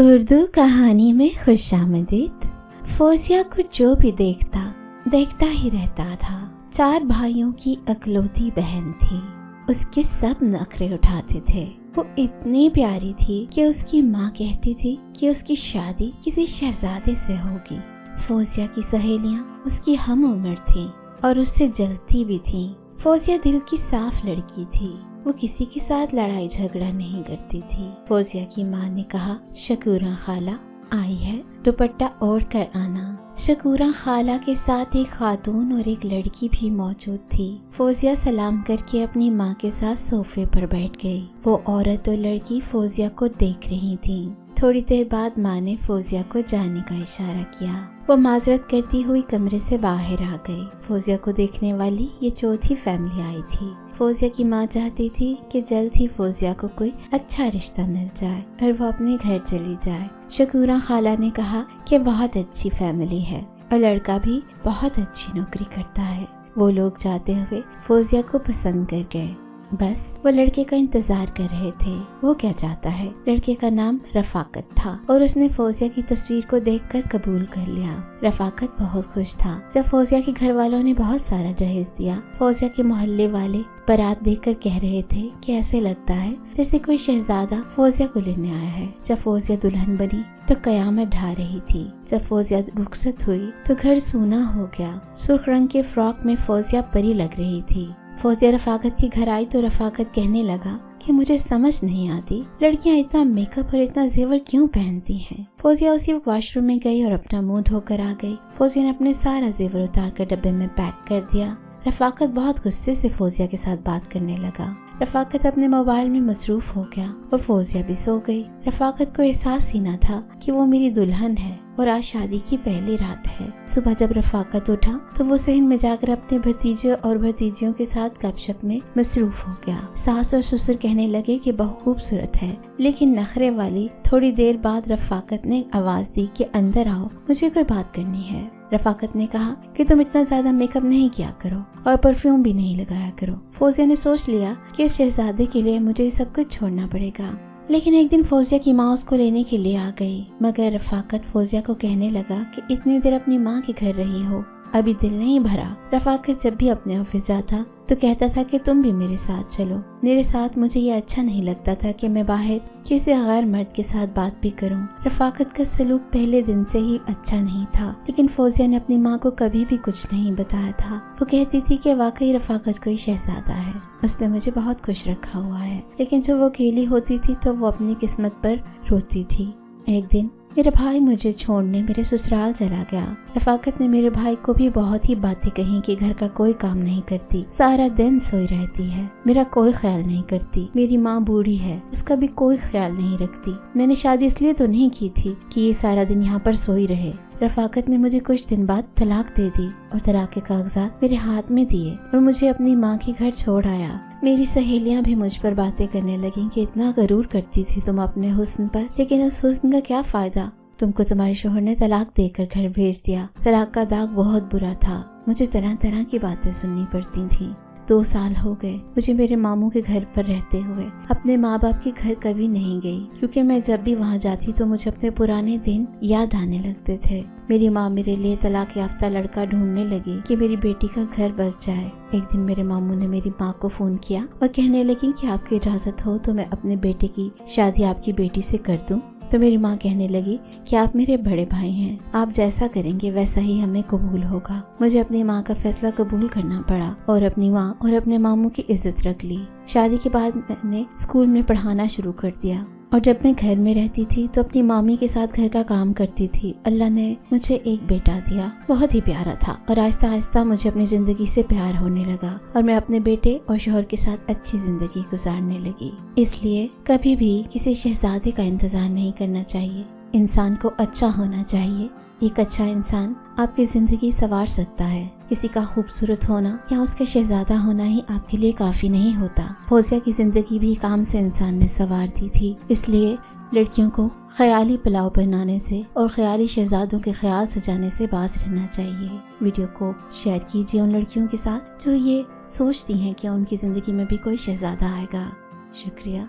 उर्दू कहानी में खुशामदीद। फौजिया को जो भी देखता ही रहता था। 4 भाइयों की अकलौती बहन थी। उसके सब नखरे उठाते थे। वो इतनी प्यारी थी कि उसकी माँ कहती थी कि उसकी शादी किसी शहजादे से होगी। फौजिया की सहेलियाँ उसकी हम उम्र थीं और उससे जलती भी थीं। फौजिया दिल की साफ लड़की थी। वो किसी के साथ लड़ाई झगड़ा नहीं करती थी। फौजिया की माँ ने कहा, शकूरा खाला आई है, दुपट्टा ओढ़ कर आना। शकूरा खाला के साथ एक खातून और एक लड़की भी मौजूद थी। फौजिया सलाम करके अपनी माँ के साथ सोफे पर बैठ गई। वो औरत और लड़की फौजिया को देख रही थी। थोड़ी देर बाद माँ ने फौजिया को जाने का इशारा किया। वो माजरत करती हुई कमरे से बाहर आ गई। फौजिया को देखने वाली ये चौथी फैमिली आई थी। फौजिया की माँ चाहती थी कि जल्द ही फौजिया को कोई अच्छा रिश्ता मिल जाए और वो अपने घर चली जाए। शकूरा खाला ने कहा कि बहुत अच्छी फैमिली है और लड़का भी बहुत अच्छी नौकरी करता है। वो लोग जाते हुए फौजिया को पसंद कर गए। बस वो लड़के का इंतजार कर रहे थे। वो क्या चाहता है? लड़के का नाम रफाकत था और उसने फौजिया की तस्वीर को देखकर कबूल कर लिया। रफाकत बहुत खुश था। जब फौजिया के घर वालों ने बहुत सारा जहेज दिया, फौजिया के मोहल्ले वाले बारात देखकर कह रहे थे कि ऐसे लगता है जैसे कोई शहजादा फौजिया को लेने आया है। जब फौजिया दुल्हन बनी तो कयामत ढा रही थी। जब फौजिया रुखसत हुई तो घर सूना हो गया। सुर्ख रंग के फ्रॉक में फौजिया परी लग रही थी। फौजिया रफाकत के घर आई तो रफाकत कहने लगा कि मुझे समझ नहीं आती लड़कियां इतना मेकअप और इतना जेवर क्यों पहनती हैं। फौजिया उसी वॉशरूम में गई और अपना मुंह धोकर आ गई। फौजिया ने अपने सारा जेवर उतार कर डब्बे में पैक कर दिया। रफाकत बहुत गुस्से से फौजिया के साथ बात करने लगा। रफाकत अपने मोबाइल में मसरूफ हो गया और फौजिया भी सो गई। रफाकत को एहसास ही न था कि वो मेरी दुल्हन है और आज शादी की पहली रात है। सुबह जब रफाकत उठा तो वो सहन में जाकर अपने भतीजे और भतीजियों के साथ गपशप में मसरूफ हो गया। सास और ससुर कहने लगे कि बहुत खूबसूरत है, लेकिन नखरे वाली। थोड़ी देर बाद रफाकत ने आवाज दी कि अंदर आओ, मुझे कोई बात करनी है। रफाकत ने कहा कि तुम इतना ज्यादा मेकअप नहीं किया करो और परफ्यूम भी नहीं लगाया करो। फौजिया ने सोच लिया कि इस शहजादे के लिए मुझे सब कुछ छोड़ना पड़ेगा। लेकिन एक दिन फौजिया की माँ उसको लेने के लिए आ गई, मगर रफाकत फौजिया को कहने लगा कि इतनी देर अपनी माँ के घर रही हो, अभी दिल नहीं भरा। रफाकत जब भी अपने ऑफिस जाता तो कहता था कि तुम भी मेरे साथ चलो। मेरे साथ मुझे ये अच्छा नहीं लगता था कि मैं बाहर किसी गैर मर्द के साथ बात भी करूं। रफाकत का सलूक पहले दिन से ही अच्छा नहीं था, लेकिन फौजिया ने अपनी माँ को कभी भी कुछ नहीं बताया था। वो कहती थी कि वाकई रफाकत कोई शहजादा है, उसने मुझे बहुत खुश रखा हुआ है। लेकिन जब वो अकेली होती थी तो वो अपनी किस्मत पर रोती थी। एक दिन मेरा भाई मुझे छोड़ने मेरे ससुराल चला गया। रफाकत ने मेरे भाई को भी बहुत ही बातें कही कि घर का कोई काम नहीं करती, सारा दिन सोई रहती है, मेरा कोई ख्याल नहीं करती। मेरी माँ बूढ़ी है, उसका भी कोई ख्याल नहीं रखती। मैंने शादी इसलिए तो नहीं की थी कि ये सारा दिन यहाँ पर सोई रहे। रफाकत ने मुझे कुछ दिन बाद तलाक दे दी और तलाक के कागजात मेरे हाथ में दिए और मुझे अपनी माँ के घर छोड़ आया। मेरी सहेलियां भी मुझ पर बातें करने लगी कि इतना गरूर करती थी तुम अपने हुस्न पर, लेकिन उस हुस्न का क्या फायदा, तुमको तुम्हारे शोहर ने तलाक देकर घर भेज दिया। तलाक का दाग बहुत बुरा था। मुझे तरह तरह की बातें सुननी पड़ती थी। 2 साल हो गए मुझे मेरे मामू के घर पर रहते हुए। अपने माँ बाप के घर कभी नहीं गई, क्योंकि मैं जब भी वहाँ जाती तो मुझे अपने पुराने दिन याद आने लगते थे। मेरी माँ मेरे लिए तलाक याफ्ता लड़का ढूंढने लगी कि मेरी बेटी का घर बस जाए। एक दिन मेरे मामू ने मेरी माँ को फोन किया और कहने लगी कि आपकी इजाजत हो तो मैं अपने बेटे की शादी आपकी बेटी से कर दूं। तो मेरी माँ कहने लगी कि आप मेरे बड़े भाई हैं, आप जैसा करेंगे वैसा ही हमें कबूल होगा। मुझे अपनी माँ का फैसला कबूल करना पड़ा और अपनी माँ और अपने मामू की इज्जत रख ली। शादी के बाद मैंने स्कूल में पढ़ाना शुरू कर दिया और जब मैं घर में रहती थी तो अपनी मामी के साथ घर का काम करती थी। अल्लाह ने मुझे एक बेटा दिया, बहुत ही प्यारा था और आहिस्ता आहिस्ता मुझे अपनी जिंदगी से प्यार होने लगा और मैं अपने बेटे और शोहर के साथ अच्छी जिंदगी गुजारने लगी। इसलिए कभी भी किसी शहजादे का इंतजार नहीं करना चाहिए। इंसान को अच्छा होना चाहिए। एक अच्छा इंसान आपकी जिंदगी संवार सकता है। किसी का खूबसूरत होना या उसका शहजादा होना ही आपके लिए काफी नहीं होता। फौजिया की जिंदगी भी काम से इंसान ने संवार दी थी। इसलिए लड़कियों को ख्याली पुलाव बनाने से और ख्याली शहजादों के ख्याल सजाने से बाज रहना चाहिए। वीडियो को शेयर कीजिए उन लड़कियों के साथ जो ये सोचती हैं कि उनकी जिंदगी में भी कोई शहजादा आएगा। शुक्रिया।